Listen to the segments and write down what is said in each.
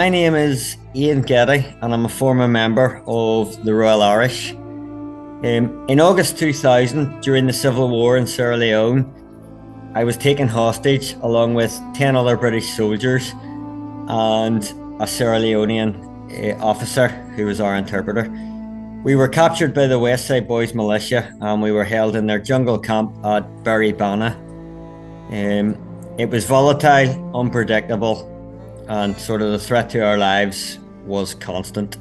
My name is Ian Getty, and I'm a former member of the Royal Irish. In August 2000, during the Civil War in Sierra Leone, I was taken hostage along with 10 other British soldiers and a Sierra Leonean officer who was our interpreter. We were captured by the West Side Boys militia and we were held in their jungle camp at Barras. It was volatile, unpredictable, and sort of the threat to our lives was constant.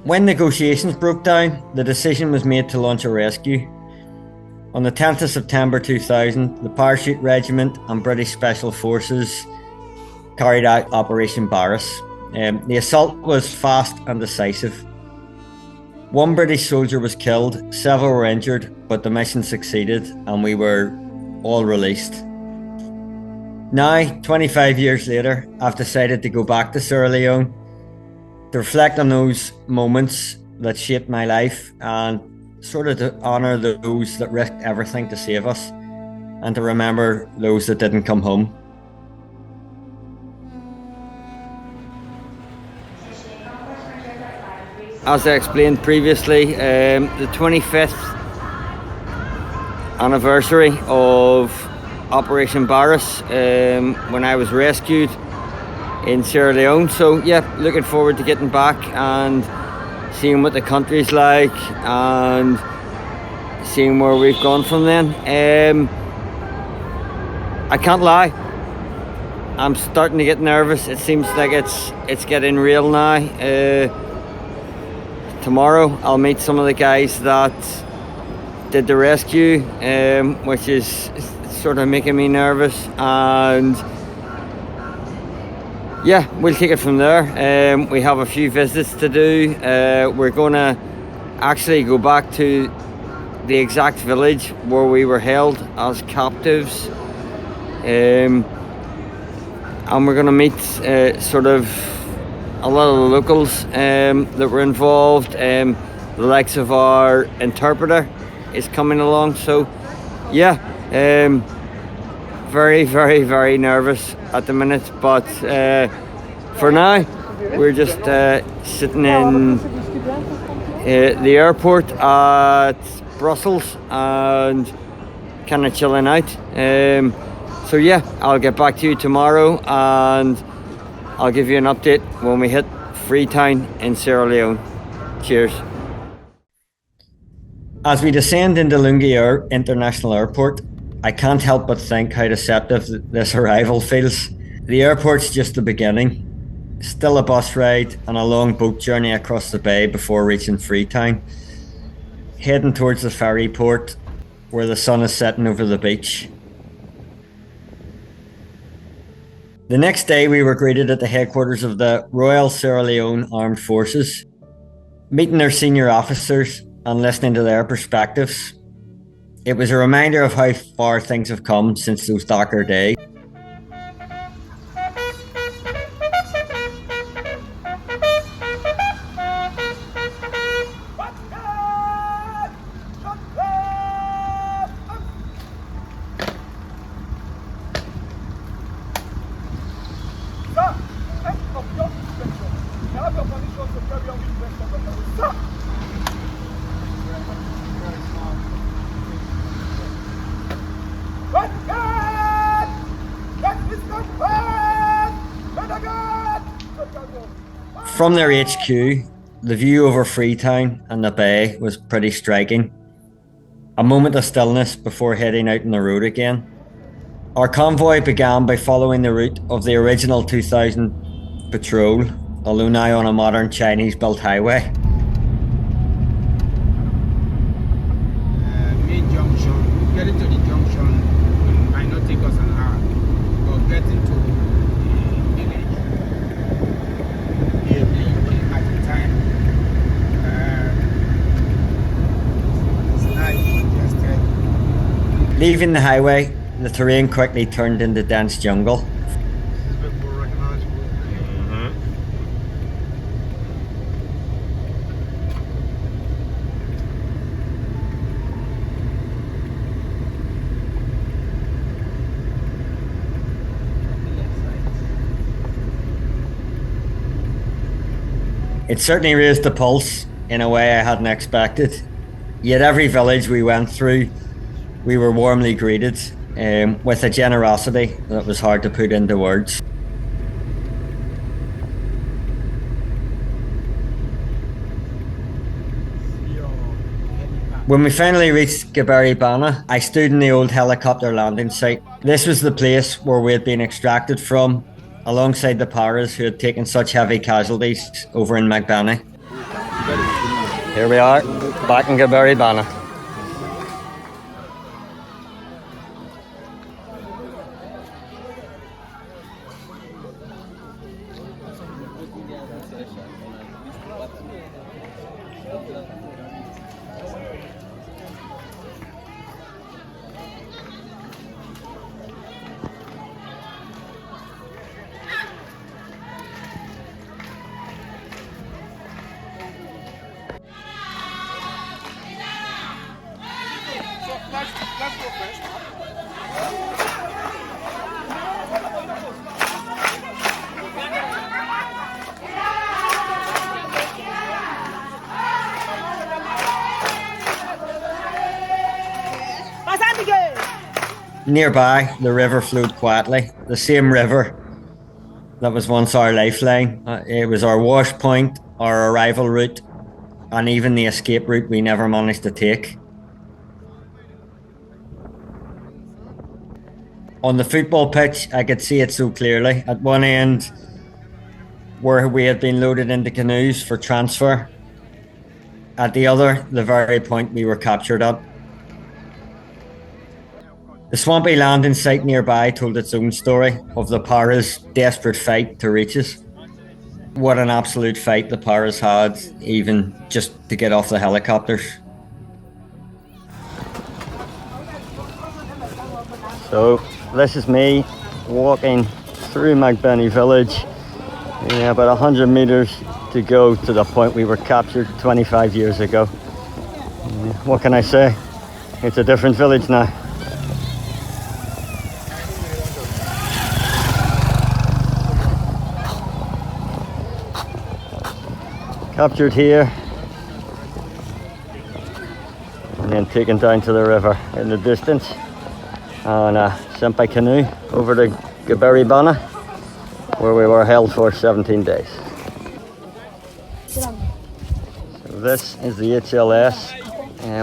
When negotiations broke down, the decision was made to launch a rescue. On the 10th of September 2000, the Parachute Regiment and British Special Forces carried out Operation Barras. The assault was fast and decisive. One British soldier was killed, several were injured, but the mission succeeded and we were all released. Now, 25 years later, I've decided to go back to Sierra Leone to reflect on those moments that shaped my life and sort of to honour those that risked everything to save us and to remember those that didn't come home. As I explained previously, the 25th anniversary of Operation Barras, when I was rescued in Sierra Leone. So yeah, looking forward to getting back and seeing what the country's like and seeing where we've gone from then. I can't lie, I'm starting to get nervous. It seems like it's getting real now. Tomorrow I'll meet some of the guys that did the rescue, which is sort of making me nervous, and yeah, we'll take it from there. We have a few visits to do. We're going to actually go back to the exact village where we were held as captives, and we're going to meet sort of a lot of the locals that were involved. The likes of our interpreter is coming along, so yeah, very, very, very nervous at the minute, but for now we're just sitting in the airport at Brussels and kind of chilling out. So yeah, I'll get back to you tomorrow and I'll give you an update when we hit Freetown in Sierra Leone. Cheers. As we descend into Lungi International Airport, I can't help but think how deceptive this arrival feels. The airport's just the beginning. Still a bus ride and a long boat journey across the bay before reaching Freetown. Heading towards the ferry port where the sun is setting over the beach. The next day we were greeted at the headquarters of the Royal Sierra Leone Armed Forces, meeting their senior officers and listening to their perspectives. It was a reminder of how far things have come since those darker days. From their HQ, the view over Freetown and the bay was pretty striking. A moment of stillness before heading out on the road again. Our convoy began by following the route of the original 2000 patrol, although now on a modern Chinese-built highway. Main junction, getting to the junction might not take us an hour, but getting to the village in the UK at the time, it's nice, congested. Leaving the highway, the terrain quickly turned into dense jungle. It certainly raised the pulse in a way I hadn't expected. Yet every village we went through, we were warmly greeted with a generosity that was hard to put into words. When we finally reached Barras, I stood in the old helicopter landing site. This was the place where we had been extracted from, alongside the Paras who had taken such heavy casualties over in Barras. Here we are, back in Barras. Let's go first. Nearby, the river flowed quietly, the same river that was once our lifeline. It was our wash point, our arrival route, and even the escape route we never managed to take. On the football pitch, I could see it so clearly. At one end, where we had been loaded into canoes for transfer. At the other, the very point we were captured at. The swampy landing site nearby told its own story of the Paras' desperate fight to reach us. What an absolute fight the Paras had, even just to get off the helicopters. So, this is me walking through McBenney village. About 100 meters to go to the point we were captured 25 years ago. What can I say? It's a different village now. Captured here and then taken down to the river in the distance and sent by canoe over to Barras, where we were held for 17 days. So this is the HLS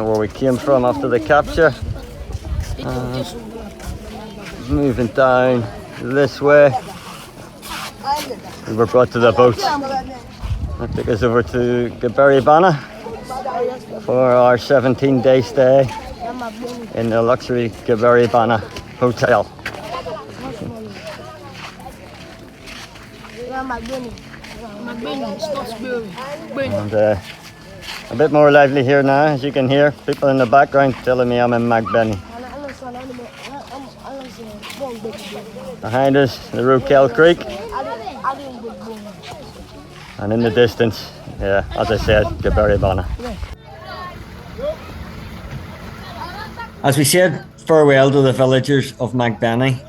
where we came from after the capture. Moving down this way, we were brought to the boat. That took us over to Barras for our 17-day stay in the luxury Barras hotel. And a bit more lively here now, as you can hear. People in the background telling me I'm in McBenney. Behind us, the Roquel Creek. And in the distance, yeah, as I said, Barras. As we said farewell to the villagers of McBenney,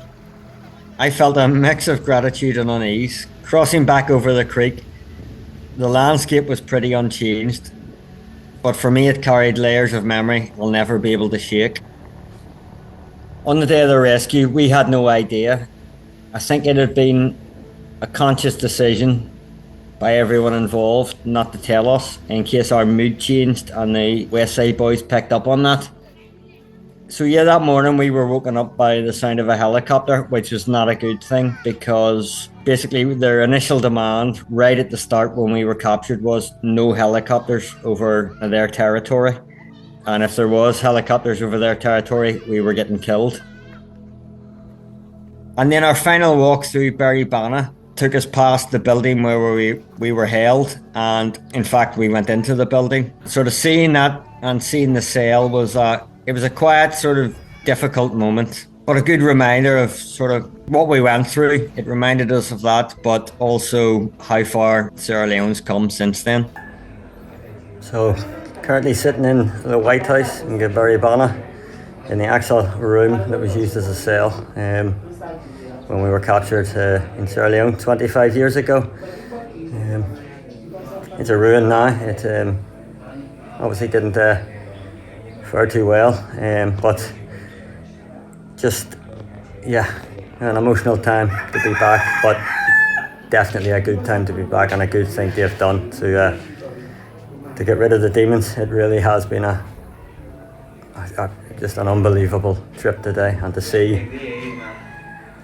I felt a mix of gratitude and unease. Crossing back over the creek, the landscape was pretty unchanged, but for me it carried layers of memory I'll never be able to shake. On the day of the rescue, we had no idea. I think it had been a conscious decision by everyone involved not to tell us in case our mood changed and the West Side boys picked up on that. So yeah, that morning we were woken up by the sound of a helicopter, which was not a good thing because basically their initial demand right at the start when we were captured was no helicopters over their territory. And if there was helicopters over their territory, we were getting killed. And then our final walk through Barras took us past the building where we were held, and in fact we went into the building. Sort of seeing that and seeing the cell was it was a quiet, sort of difficult moment, but a good reminder of sort of what we went through. It reminded us of that, but also how far Sierra Leone's come since then. So currently sitting in the White House in Barras, in the actual room that was used as a cell when we were captured in Sierra Leone 25 years ago. it's a ruin now. It obviously didn't fare too well, but just, yeah, an emotional time to be back, but definitely a good time to be back and a good thing to have done to get rid of the demons. It really has been just an unbelievable trip today, and to see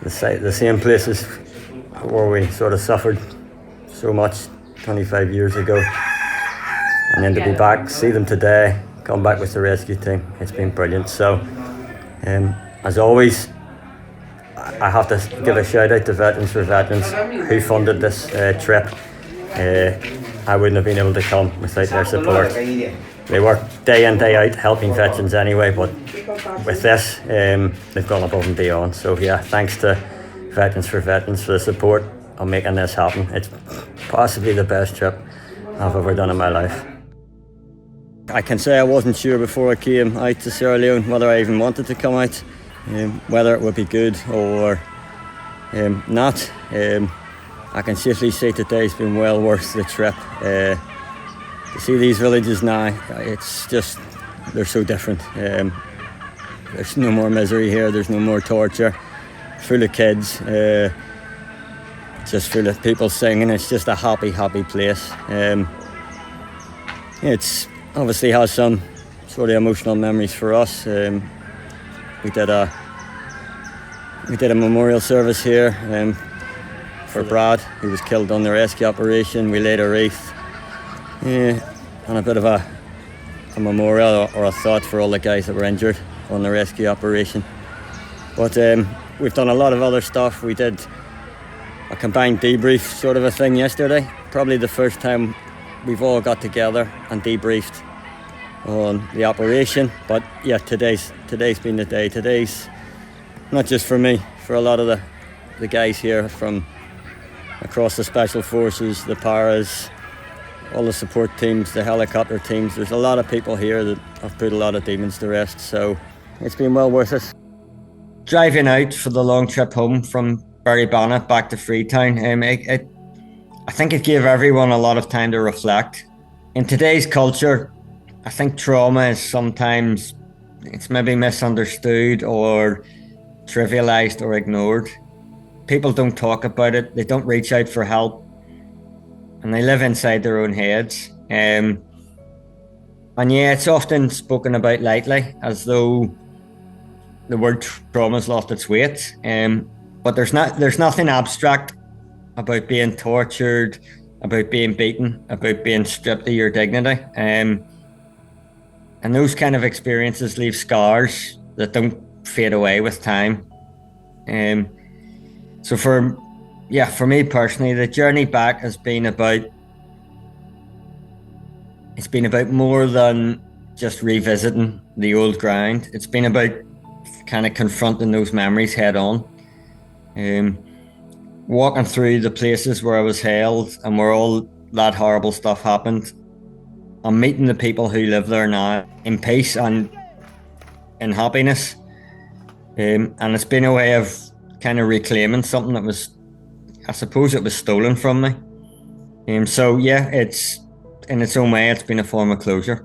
the same places where we sort of suffered so much 25 years ago, and then to be back, see them today, come back with the rescue team. It's been brilliant. So as always, I have to give a shout out to Veterans for Veterans who funded this trip. I wouldn't have been able to come without their support. They work day in, day out helping veterans anyway, but with this, they've gone above and beyond. So yeah, thanks to Veterans for Veterans for the support on making this happen. It's possibly the best trip I've ever done in my life. I can say I wasn't sure before I came out to Sierra Leone whether I even wanted to come out, whether it would be good or not. I can safely say today's been well worth the trip. To see these villages now, it's just, they're so different. There's no more misery here, there's no more torture. Full of kids, just full of people singing. It's just a happy, happy place. It's obviously has some sort of emotional memories for us. We did a memorial service here for Brad, who was killed on the rescue operation. We laid a wreath and a bit of a memorial or a thought for all the guys that were injured on the rescue operation. But we've done a lot of other stuff. We did a combined debrief sort of a thing yesterday. Probably the first time we've all got together and debriefed on the operation. But yeah, today's been the day. Today's not just for me, for a lot of the guys here from across the Special Forces, the Paras, all the support teams, the helicopter teams. There's a lot of people here that have put a lot of demons to rest, so it's been well worth it. Driving out for the long trip home from Barras back to Freetown, I think it gave everyone a lot of time to reflect. In today's culture, I think trauma is sometimes, it's maybe misunderstood or trivialized or ignored. People don't talk about it, they don't reach out for help, and they live inside their own heads. And yeah, it's often spoken about lightly, as though the word trauma's lost its weight. But there's nothing abstract about being tortured, about being beaten, about being stripped of your dignity. And those kind of experiences leave scars that don't fade away with time. So for me personally, the journey back has been about more than just revisiting the old ground. It's been about kind of confronting those memories head on. Walking through the places where I was held and where all that horrible stuff happened, and meeting the people who live there now in peace and in happiness. And it's been a way of kind of reclaiming something that was, I suppose it was stolen from me. So yeah, it's in its own way, it's been a form of closure.